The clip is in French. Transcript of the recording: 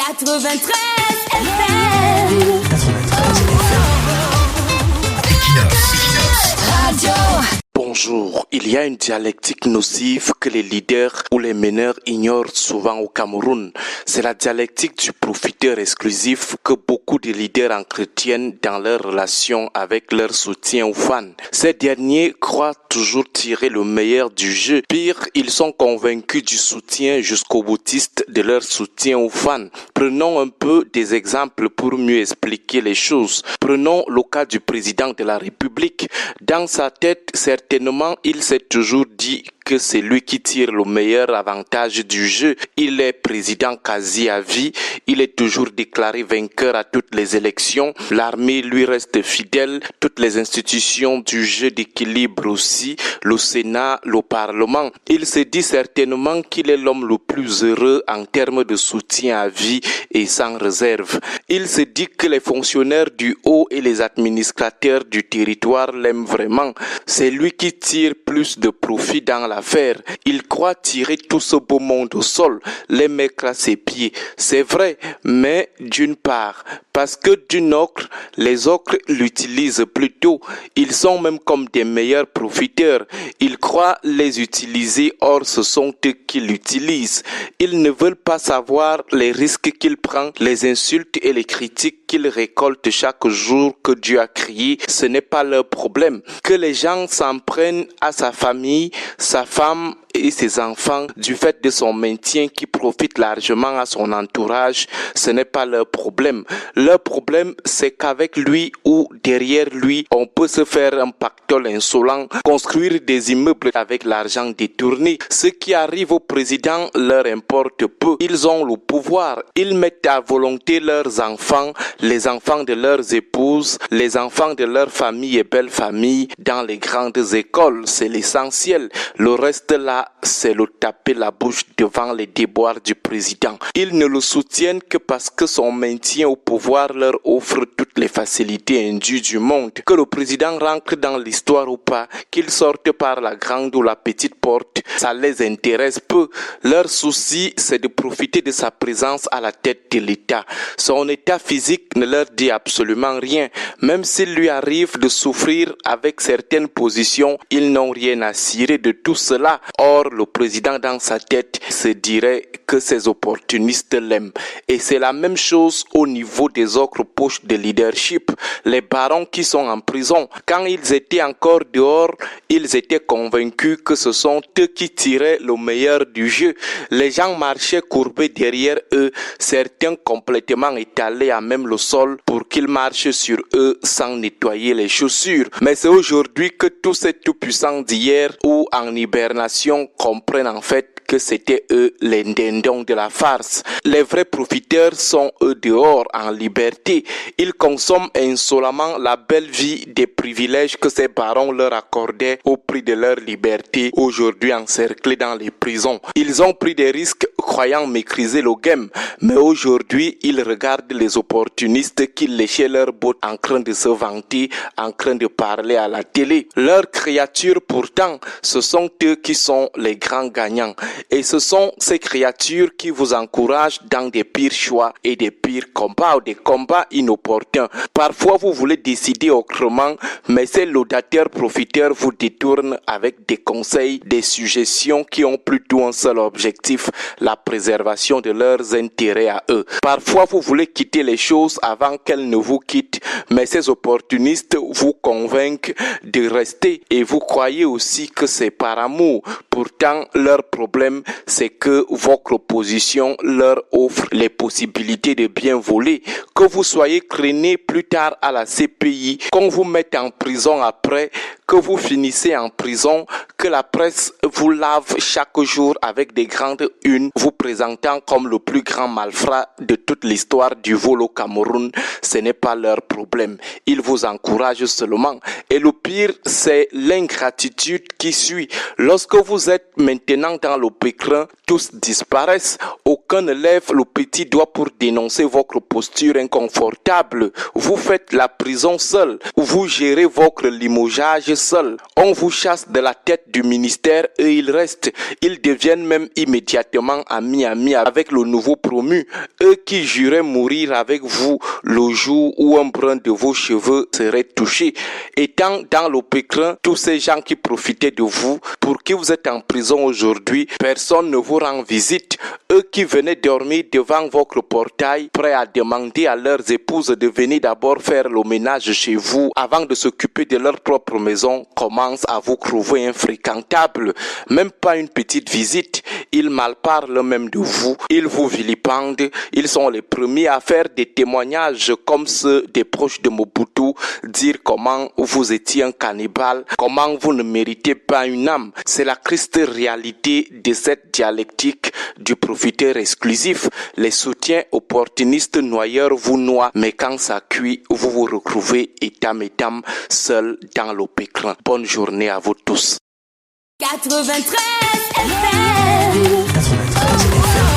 93 FM. 93 Equinox Radio. Bonjour, il y a une dialectique nocive que les leaders ou les meneurs ignorent souvent au Cameroun. C'est la dialectique du profiteur exclusif que beaucoup de leaders entretiennent dans leurs relations avec leurs soutiens ou fans. Ces derniers croient toujours tirer le meilleur du jeu. Pire, ils sont convaincus du soutien jusqu'au boutiste de leurs soutiens ou fans. Prenons un peu des exemples pour mieux expliquer les choses. Prenons le cas du président de la République. Dans sa tête, certainement, il s'est toujours dit que c'est lui qui tire le meilleur avantage du jeu. Il est président quasi à vie. Il est toujours déclaré vainqueur à toutes les élections. L'armée lui reste fidèle. Toutes les institutions du jeu d'équilibre aussi. Le Sénat, le Parlement. Il se dit certainement qu'il est l'homme le plus heureux en termes de soutien à vie et sans réserve. Il se dit que les fonctionnaires du haut et les administrateurs du territoire l'aiment vraiment. C'est lui qui tire plus de profit dans l'affaire. Il croit tirer tout ce beau monde au sol, les mettre à ses pieds. C'est vrai, mais d'une part, parce que d'une autre, les autres l'utilisent plutôt. Ils sont même comme des meilleurs profiteurs. Ils croient les utiliser, or ce sont eux qui l'utilisent. Ils ne veulent pas savoir les risques qu'il prend, les insultes et les critiques qu'il récolte chaque jour que Dieu a créé. Ce n'est pas leur problème. Que les gens s'en prennent à sa famille, sa femme et ses enfants du fait de son maintien qui profite largement à son entourage, ce n'est pas leur problème. Leur problème, c'est qu'avec lui ou derrière lui, on peut se faire un pactole insolent, construire des immeubles avec l'argent détourné. Ce qui arrive au président leur importe peu. Ils ont le pouvoir. Ils mettent à volonté leurs enfants, les enfants de leurs épouses, les enfants de leur famille et belle famille dans les grandes écoles. C'est l'essentiel. Le reste là, c'est le taper la bouche devant les déboires du président. Ils ne le soutiennent que parce que son maintien au pouvoir leur offre toutes les facilités indues du monde. Que le président rentre dans l'histoire ou pas, qu'il sorte par la grande ou la petite porte, ça les intéresse peu. Leur souci, c'est de profiter de sa présence à la tête de l'État. Son état physique ne leur dit absolument rien. Même s'il lui arrive de souffrir avec certaines positions, ils n'ont rien à cirer de tout cela. Or, le président dans sa tête se dirait que ces opportunistes l'aiment. Et c'est la même chose au niveau des autres poches de leadership. Les barons qui sont en prison, quand ils étaient encore dehors, ils étaient convaincus que ce sont eux qui tiraient le meilleur du jeu. Les gens marchaient courbés derrière eux, certains complètement étalés à même le sol pour qu'ils marchent sur eux sans nettoyer les chaussures. Mais c'est aujourd'hui que tous ces tout-puissants d'hier ou en hibernation comprennent en fait que c'était eux les dindons de la farce. Les vrais profiteurs sont eux dehors en liberté. Ils consomment insolemment la belle vie des privilèges que ces barons leur accordaient au prix de leur liberté, aujourd'hui encerclés dans les prisons. Ils ont pris des risques croyant maîtriser le game, mais aujourd'hui ils regardent les opportunistes qui léchaient leurs bottes en train de se vanter, en train de parler à la télé. Leurs créatures pourtant, ce sont eux qui sont les grands gagnants. Et ce sont ces créatures qui vous encouragent dans des pires choix et des pires combats ou des combats inopportuns. Parfois, vous voulez décider autrement, mais ces laudateurs profiteurs vous détournent avec des conseils, des suggestions qui ont plutôt un seul objectif, la préservation de leurs intérêts à eux. Parfois, vous voulez quitter les choses avant qu'elles ne vous quittent, mais ces opportunistes vous convainquent de rester et vous croyez aussi que c'est par amour. Pourtant, leur problème, c'est que votre position leur offre les possibilités de bien voler. Que vous soyez traîné plus tard à la CPI, qu'on vous mette en prison après, que vous finissez en prison, que la presse vous lave chaque jour avec des grandes unes, vous présentant comme le plus grand malfrat de toute l'histoire du vol au Cameroun, ce n'est pas leur problème. Ils vous encouragent seulement. Et le pire, c'est l'ingratitude qui suit. Lorsque vous êtes maintenant dans le pécrin, tous disparaissent. Aucun ne lève le petit doigt pour dénoncer votre posture inconfortable. Vous faites la prison seul. Vous gérez votre limogeage seul. On vous chasse de la tête du ministère et il reste. Ils deviennent même immédiatement amis avec le nouveau promu. Eux qui juraient mourir avec vous le jour où un brin de vos cheveux serait touché. Étant dans le pécrin, tous ces gens qui profitaient de vous, pour qui vous êtes en prison aujourd'hui, personne ne vous rend visite. Eux qui venaient dormir devant votre portail, prêts à demander à leurs épouses de venir d'abord faire le ménage chez vous avant de s'occuper de leur propre maison, commencent à vous trouver infréquentable. Même pas une petite visite. Ils malparlent même de vous. Ils vous vilipendent. Ils sont les premiers à faire des témoignages comme ceux des proches de Mobutu, dire comment vous étiez un cannibale, comment vous ne méritez pas une âme. C'est la triste réalité de cette dialectique du profiteur exclusif. Les soutiens opportunistes noyeurs vous noient, mais quand ça cuit, vous vous retrouvez étam seul dans le pécrin. Bonne journée à vous tous. 93 FM. 93 FM.